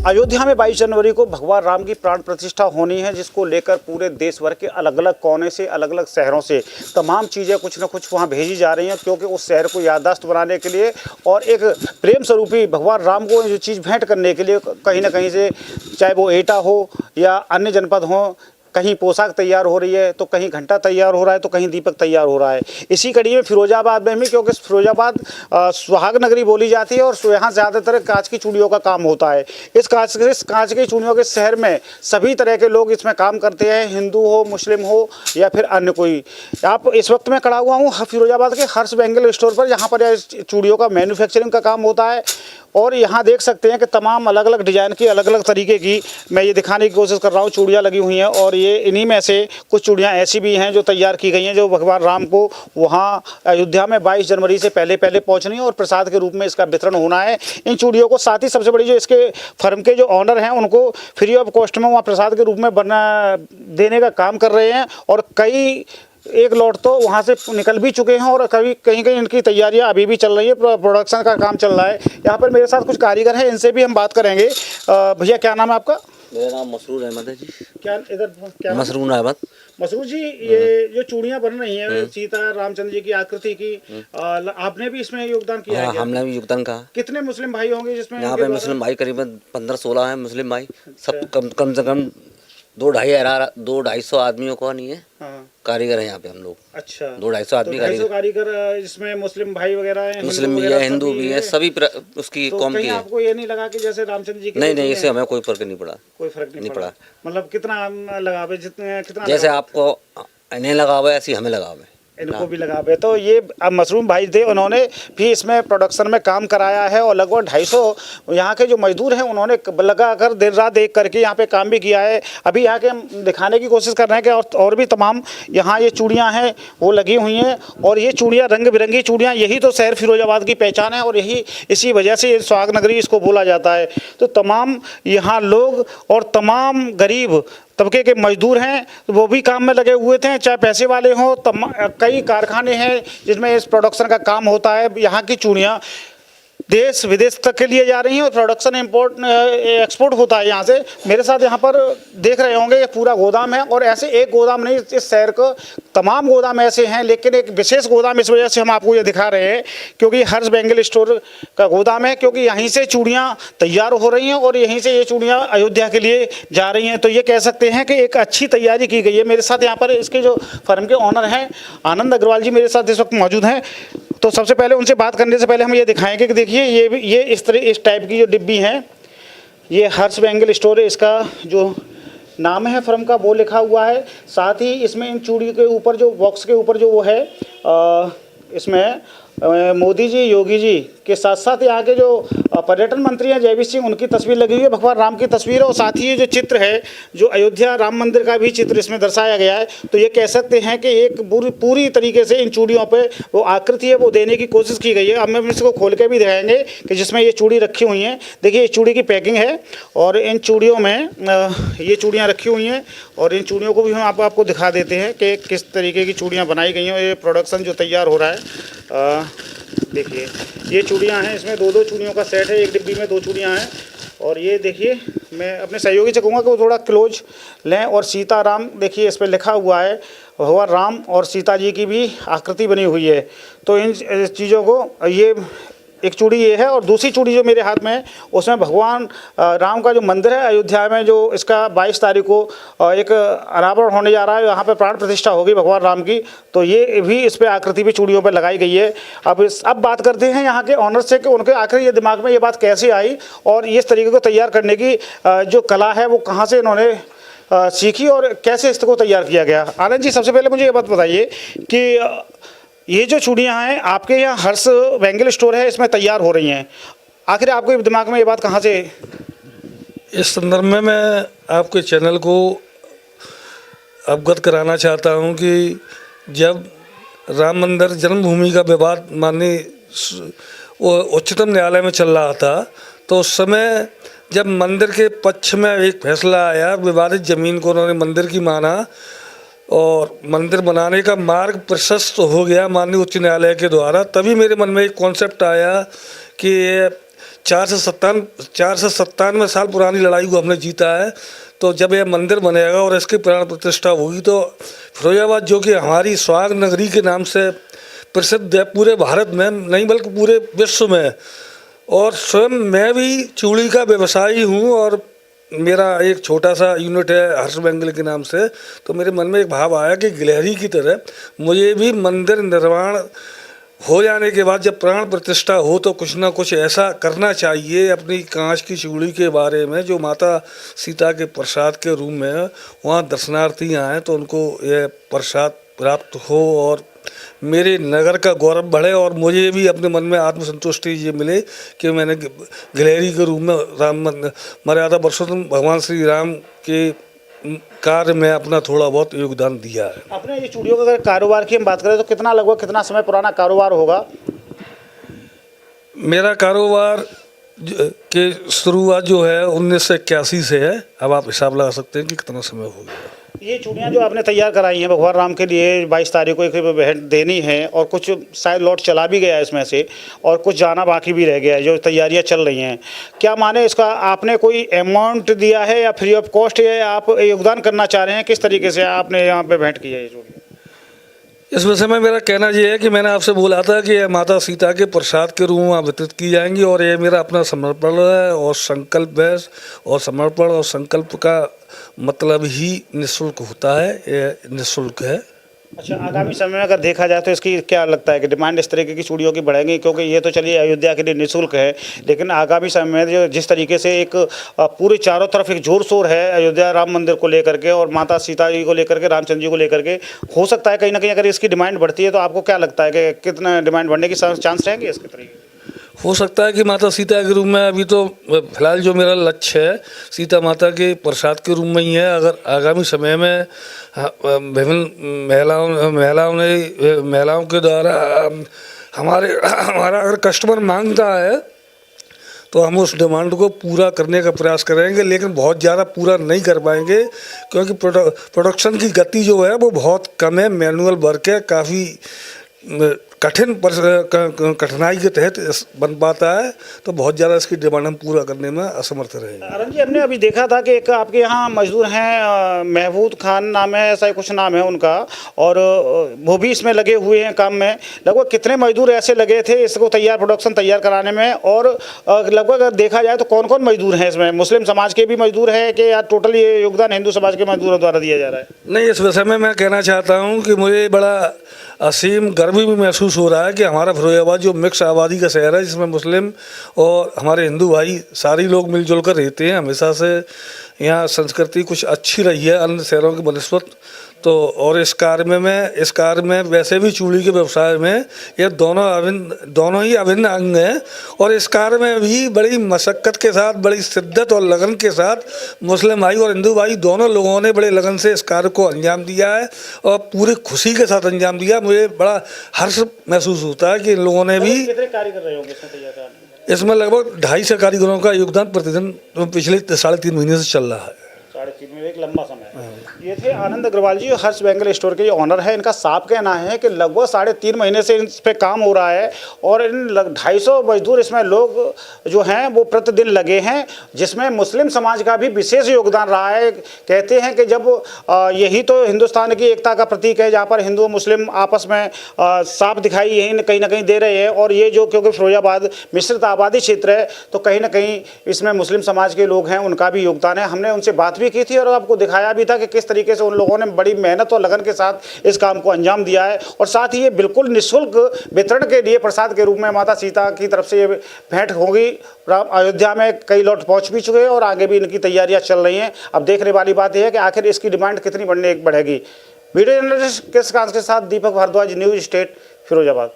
अयोध्या में 22 जनवरी को भगवान राम की प्राण प्रतिष्ठा होनी है, जिसको लेकर पूरे देश भर के अलग अलग कोने से, अलग अलग शहरों से तमाम चीज़ें कुछ न कुछ वहां भेजी जा रही हैं, क्योंकि उस शहर को याददाश्त बनाने के लिए और एक प्रेम स्वरूपी भगवान राम को जो चीज़ भेंट करने के लिए कहीं ना कहीं से, चाहे वो एटा हो या अन्य जनपद हो, कहीं पोशाक तैयार हो रही है तो कहीं घंटा तैयार हो रहा है तो कहीं दीपक तैयार हो रहा है। इसी कड़ी में फिरोजाबाद में भी, क्योंकि फिरोजाबाद सुहाग नगरी बोली जाती है और यहाँ ज़्यादातर कांच की चूड़ियों का काम होता है। इस कांच की चूड़ियों के शहर में सभी तरह के लोग इसमें काम करते हैं, हिंदू हो, मुस्लिम हो या फिर अन्य कोई। आप इस वक्त मैं खड़ा हुआ हूँ फिरोजाबाद के हर्ष बैंगल स्टोर पर, यहाँ पर चूड़ियों का मैन्युफैक्चरिंग का काम होता है। और यहाँ देख सकते हैं कि तमाम अलग अलग डिज़ाइन की, अलग अलग तरीके की मैं ये दिखाने की कोशिश कर रहा हूँ, चूड़ियाँ लगी हुई हैं। और ये इन्हीं में से कुछ चूड़ियाँ ऐसी भी हैं जो तैयार की गई हैं, जो भगवान राम को वहाँ अयोध्या में 22 जनवरी से पहले पहुँचनी है और प्रसाद के रूप में इसका वितरण होना है इन चूड़ियों को। साथ ही सबसे बड़ी जो इसके फर्म के जो ऑनर हैं, उनको फ्री ऑफ कॉस्ट में वहाँ प्रसाद के रूप में देने का काम कर रहे हैं। और कई एक लॉट तो वहाँ से निकल भी चुके हैं और कहीं कहीं इनकी तैयारियाँ अभी भी चल रही है, प्रोडक्शन का काम चल रहा है। यहाँ पर मेरे साथ कुछ कारीगर हैं, इनसे भी हम बात करेंगे। भैया क्या नाम है आपका? मेरा नाम मसरूर अहमद है जी। क्या इधर क्या? मसरूर अहमद। मसरूर जी, ये जो चूड़ियाँ बन रही हैं सीता रामचंद्र जी की आकृति की, आपने भी इसमें योगदान किया है? हमने भी योगदान कहा। कितने मुस्लिम भाई होंगे जिसमें? यहाँ पे मुस्लिम भाई करीबन 15-16 हैं मुस्लिम भाई। सब कम से कम 2-250 आदमियों को नहीं है। हाँ। कारीगर हैं यहाँ पे हम लोग। अच्छा, 200-250 आदमी कारीगर इसमें मुस्लिम भाई वगैरह हैं, मुस्लिम भी है, हिंदू भी है, सभी उसकी कौम की है। आपको ये नहीं लगा कि जैसे रामचंद्र जी नहीं, इससे हमें कोई फर्क नहीं पड़ा। कोई फर्क नहीं पड़ा। मतलब कितना लगावे, कितना जैसे आपको इन्हें लगावे ऐसी हमें लगावे, इनको भी लगा। तो ये अब मशरूम भाई थे, उन्होंने भी इसमें प्रोडक्शन में काम कराया है और लगभग 250 यहाँ के जो मजदूर हैं उन्होंने लगाकर दिन रात एक करके यहाँ पे काम भी किया है। अभी यहाँ के हम दिखाने की कोशिश कर रहे हैं कि और भी तमाम यहाँ ये चूड़ियाँ हैं वो लगी हुई हैं। और ये चूड़ियाँ रंग बिरंगी चूड़ियाँ, यही तो शहर फिरोजाबाद की पहचान है और यही इसी वजह से ये सुहाग नगरी इसको बोला जाता है। तो तमाम यहाँ लोग और तमाम गरीब तबके के मजदूर हैं, तो वो भी काम में लगे हुए थे, चाहे पैसे वाले हों। कई कारखाने हैं जिसमें इस प्रोडक्शन का काम होता है। यहाँ की चूड़ियाँ देश विदेश तक के लिए जा रही हैं और प्रोडक्शन एक्सपोर्ट होता है यहाँ से। मेरे साथ यहाँ पर देख रहे होंगे ये पूरा गोदाम है, और ऐसे एक गोदाम नहीं, इस शहर को तमाम गोदाम ऐसे हैं, लेकिन एक विशेष गोदाम इस वजह से हम आपको ये दिखा रहे हैं क्योंकि हर्ष बैंगल स्टोर का गोदाम है, क्योंकि यहीं से चूड़ियाँ तैयार हो रही हैं और यहीं से ये चूड़ियाँ अयोध्या के लिए जा रही हैं। तो ये कह सकते हैं कि एक अच्छी तैयारी की गई है। मेरे साथ यहाँ पर इसके जो फर्म के ऑनर हैं आनंद अग्रवाल जी मेरे साथ इस वक्त मौजूद हैं। तो सबसे पहले उनसे बात करने से पहले हम ये दिखाएंगे कि देखिए ये इस टाइप की जो डिब्बी हैं, ये हर्ष बैंगल स्टोर है, इसका जो नाम है फर्म का वो लिखा हुआ है। साथ ही इसमें इन चूड़ी के ऊपर जो बॉक्स के ऊपर जो वो है, इसमें मोदी जी, योगी जी के साथ साथ यहाँ के जो पर्यटन मंत्री हैं जयवीर सिंह, उनकी तस्वीर लगी हुई है, भगवान राम की तस्वीर है। और साथ ही ये जो चित्र है, जो अयोध्या राम मंदिर का भी चित्र इसमें दर्शाया गया है। तो ये कह सकते हैं कि एक पूरी तरीके से इन चूड़ियों पे वो आकृति है वो देने की कोशिश की गई है। अब हम इसको खोल के भी दिखाएंगे कि जिसमें ये चूड़ी रखी हुई हैं। देखिए ये चूड़ी की पैकिंग है और इन चूड़ियों में ये चूड़ियाँ रखी हुई हैं और इन चूड़ियों को भी हम आपको दिखा देते हैं कि किस तरीके की चूड़ियाँ बनाई गई हैं। ये प्रोडक्शन जो तैयार हो रहा है, देखिए ये चूड़ियाँ हैं, इसमें 2-2 चूड़ियों का सेट है, एक डिब्बी में 2 चूड़ियाँ हैं। और ये देखिए, मैं अपने सहयोगी से कहूँगा कि वो थोड़ा क्लोज लें। और सीताराम देखिए इस पर लिखा हुआ है, भगवान राम और सीता जी की भी आकृति बनी हुई है। तो इन चीज़ों को, ये एक चूड़ी ये है और दूसरी चूड़ी जो मेरे हाथ में है उसमें भगवान राम का जो मंदिर है अयोध्या में, जो इसका 22 तारीख को एक अनावरण होने जा रहा है, यहाँ पे प्राण प्रतिष्ठा होगी भगवान राम की। तो ये भी इस पे आकृति भी चूड़ियों पे लगाई गई है। अब बात करते हैं यहाँ के ऑनर से कि उनके आखिर ये दिमाग में ये बात कैसे आई और इस तरीके को तैयार करने की जो कला है वो कहाँ से इन्होंने सीखी और कैसे इसको तैयार किया गया। आनंद जी, सबसे पहले मुझे ये बात बताइए कि ये जो चूड़ियाँ हैं आपके यहाँ हर्ष बैंगल स्टोर है, इसमें तैयार हो रही हैं, आखिर आपके दिमाग में ये बात कहाँ से? इस संदर्भ में मैं आपके चैनल को अवगत कराना चाहता हूँ कि जब राम मंदिर जन्मभूमि का विवाद माननीय उच्चतम न्यायालय में चल रहा था, तो उस समय जब मंदिर के पक्ष में एक फैसला आया, विवादित ज़मीन को उन्होंने मंदिर की माना और मंदिर बनाने का मार्ग प्रशस्त हो गया माननीय उच्च न्यायालय के द्वारा, तभी मेरे मन में एक कॉन्सेप्ट आया कि 497 साल पुरानी लड़ाई को हमने जीता है। तो जब यह मंदिर बनेगा और इसकी प्राण प्रतिष्ठा होगी तो फिरोजाबाद, जो कि हमारी सुहाग नगरी के नाम से प्रसिद्ध है पूरे भारत में नहीं बल्कि पूरे विश्व में, और स्वयं मैं भी चूड़ी का व्यवसायी हूँ और मेरा एक छोटा सा यूनिट है हर्ष बेंगल के नाम से। तो मेरे मन में एक भाव आया कि गिलहरी की तरह मुझे भी मंदिर निर्माण हो जाने के बाद जब प्राण प्रतिष्ठा हो तो कुछ ना कुछ ऐसा करना चाहिए अपनी कांच की चूड़ी के बारे में, जो माता सीता के प्रसाद के रूप में वहाँ दर्शनार्थी आएँ तो उनको यह प्रसाद प्राप्त हो और मेरे नगर का गौरव बढ़े और मुझे भी अपने मन में आत्मसंतुष्टि ये मिले कि मैंने गिलहरी के रूप में राम मर्यादा पुरुषोत्तम भगवान श्री राम के कार्य में अपना थोड़ा बहुत योगदान दिया है। अपने ये चूड़ियों का अगर कारोबार की हम बात करें तो कितना समय पुराना कारोबार होगा? मेरा कारोबार के शुरुआत जो है 1981 से है। अब आप हिसाब लगा सकते हैं कि कितना समय हो गया। ये चूड़ियाँ जो आपने तैयार कराई हैं भगवान राम के लिए 22 तारीख को एक भेंट देनी है और कुछ शायद लॉट चला भी गया है इसमें से और कुछ जाना बाकी भी रह गया है, जो तैयारियाँ चल रही हैं, क्या माने इसका आपने कोई अमाउंट दिया है या फ्री ऑफ कॉस्ट है, आप योगदान करना चाह रहे हैं? किस तरीके से आपने यहाँ पे भेंट की है ये चूड़ियाँ? इस विषय में मेरा कहना ये है कि मैंने आपसे बोला था कि ये माता सीता के प्रसाद के रूप में वितरित की जाएंगी और ये मेरा अपना समर्पण है और संकल्प है, और समर्पण और संकल्प का मतलब ही निःशुल्क होता है, ये निःशुल्क है। अच्छा, आगामी समय में अगर देखा जाए तो इसकी क्या लगता है कि डिमांड इस तरीके की चूड़ियों की बढ़ेगी? क्योंकि ये तो चलिए अयोध्या के लिए निःशुल्क है, लेकिन आगामी समय में जो जिस तरीके से एक पूरे चारों तरफ एक जोर शोर है अयोध्या राम मंदिर को लेकर के और माता सीता जी को लेकर के, रामचंद्र जी को लेकर के, हो सकता है कहीं ना कहीं अगर इसकी डिमांड बढ़ती है तो आपको क्या लगता है कि कितना डिमांड बढ़ने की चांस रहेंगे इसके तरीके? हो सकता है कि माता सीता के रूप में अभी तो फिलहाल जो मेरा लक्ष्य है सीता माता के प्रसाद के रूप में ही है। अगर आगामी समय में विभिन्न महिलाओं के द्वारा हमारा अगर कस्टमर मांगता है तो हम उस डिमांड को पूरा करने का प्रयास करेंगे, लेकिन बहुत ज़्यादा पूरा नहीं कर पाएंगे क्योंकि प्रोडक्शन की गति जो है वो बहुत कम है, मैनुअल वर्क है, काफ़ी कठिनाई के तहत बन पाता है, तो बहुत ज़्यादा इसकी डिमांड हम पूरा करने में असमर्थ रहेंगे। अरुण जी, हमने अभी देखा था कि एक आपके यहाँ मजदूर हैं महबूद खान नाम है, ऐसा कुछ नाम है उनका, और वो भी इसमें लगे हुए हैं काम में। लगभग कितने मजदूर ऐसे लगे थे इसको प्रोडक्शन तैयार कराने में, और लगभग अगर देखा जाए तो कौन कौन मजदूर हैं इसमें? मुस्लिम समाज के भी मजदूर हैं कि या टोटल ये योगदान हिंदू समाज के मजदूरों द्वारा दिया जा रहा है? नहीं, इस विषय में मैं कहना चाहता हूँ कि मुझे बड़ा असीम गर्व भी महसूस हो रहा है कि हमारा फिरोजाबाद जो मिक्स आबादी का शहर है, जिसमें मुस्लिम और हमारे हिंदू भाई सारे लोग मिलजुल कर रहते हैं, हमेशा से यहाँ संस्कृति कुछ अच्छी रही है अन्य शहरों की बनस्पत। तो और इस कार्य में वैसे भी चूड़ी के व्यवसाय में ये दोनों ही अभिन्न अंग हैं, और इस कार्य में भी बड़ी मशक्क़त के साथ, बड़ी शिद्दत और लगन के साथ मुस्लिम भाई और हिंदू भाई दोनों लोगों ने बड़े लगन से इस कार्य को अंजाम दिया है और पूरी खुशी के साथ अंजाम दिया। मुझे बड़ा हर्ष महसूस होता है कि इन लोगों ने भी। कितने कारीगर रहे होंगे इसमें तैयार करने में? इसमें लगभग 250 कारीगरों का योगदान प्रतिदिन पिछले 3.5 महीने से चल रहा है। 3.5 महीने, एक लंबा समय है। ये थे आनंद अग्रवाल जी, हर्ष बेंगल स्टोर के ऑनर है। इनका साफ कहना है कि लगभग 3.5 महीने से इस पे काम हो रहा है और इन 250 मजदूर इसमें लोग जो हैं वो प्रतिदिन लगे हैं, जिसमें मुस्लिम समाज का भी विशेष योगदान रहा है। कहते हैं कि जब यही तो हिंदुस्तान की एकता का प्रतीक है, जहाँ पर हिंदू मुस्लिम आपस में साफ दिखाई यही कहीं ना कहीं दे रहे हैं, और ये जो क्योंकि फिरोजाबाद मिश्रित आबादी क्षेत्र है तो कहीं ना कहीं इसमें मुस्लिम समाज के लोग हैं, उनका भी योगदान है। हमने उनसे बात भी की थी और आपको दिखाया भी था कि किस तरीके से उन लोगों ने बड़ी मेहनत और लगन के साथ इस काम को अंजाम दिया है, और साथ ही ये बिल्कुल निःशुल्क वितरण के लिए प्रसाद के रूप में माता सीता की तरफ से ये भेंट होगी। अयोध्या में कई लॉट पहुंच भी चुके हैं और आगे भी इनकी तैयारियां चल रही हैं। अब देखने वाली बात यह है कि आखिर इसकी डिमांड कितनी बढ़ेगी। वीडियो जर्नलिस्ट के साथ दीपक भारद्वाज, न्यूज स्टेट, फिरोजाबाद।